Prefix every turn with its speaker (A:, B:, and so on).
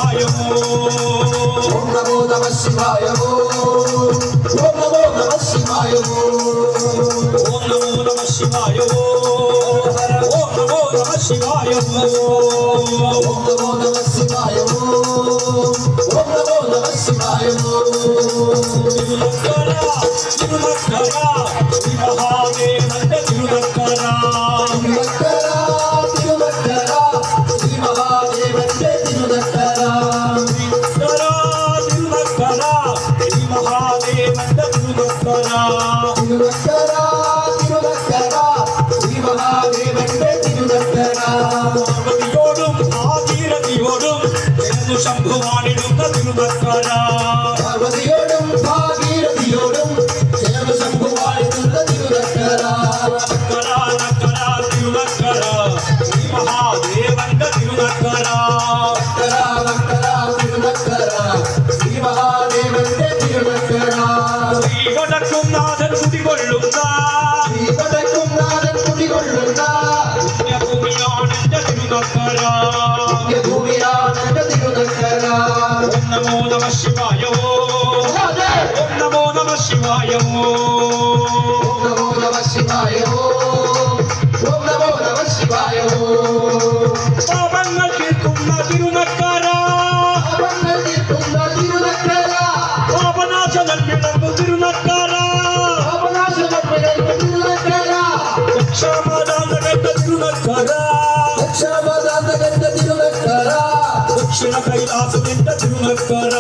A: శివాయ ఓం నమో నమః శివాయ ఓం నమో నమః శివాయ ఓం నమో నమః శివాయ ఓం నమో నమః శివాయ ఓం నమో నమః శివాయ ఓం నమో నమః శివాయ తిరునక్కర తిరునక్కర శ్రీ మహాదేవంత తిరునక్కర తిరునక్కర శ్రీ మహాదేవంత తిరునక్కర తిరునక్కర శ్రీ మహాదేవంత తిరునక్కర తిరునక్కర తిరునక్కర శ్రీ మహాదేవంత తిరునక్కర പാർവതിയോടും ഭാഗീരഥിയോടും ചേർന്നു ശംഭുവാണിടുന്ന തിരുനക്കര പാർവതിയോടും ഭാഗീരഥിയോടും ചേർന്നു ശംഭുവാണിടുന്ന തിരുനക്കര നക്കര നക്കര തിരുനക്കര ശ്രീ മഹാദേവന്റെ തിരുനക്കര നക്കര നക്കര തിരുനക്കര ശ്രീ മഹാദേവന്റെ തിരുനക്കര ശ്രീവടക്കും നാഥൻ കുടികൊള്ളുന്ന ശ്രീവടക്കും നാഥൻ കുടികൊള്ളുന്ന പുണ്യഭൂമിയാണെന്റെ തിരുനക്കര പുണ്യഭൂമിയാണെന്റെ തിരുനക്കര ഓം നമോ നമഃ ശിവായ ഓം നമോ നമഃ ശിവായ ഓം നമോ നമഃ ശിവായ ഓം നമോ നമഃ ശിവായ പാപങ്ങൾ തീർക്കുന്ന തിരുനക്കര പാപങ്ങൾ തീർക്കുന്ന തിരുനക്കര പാപനാശനം വിളമ്പു തിരുനക്കര പാപനാശനം വിളമ്പു തിരുനക്കര രക്ഷാമാതാന്തകന്റെ തിരുനക്കര രക്ഷാമാതാന്തകന്റെ തിരുനക്കര ദക്ഷിണ കൈലാസത്തിന്റെ തിരുനക്കര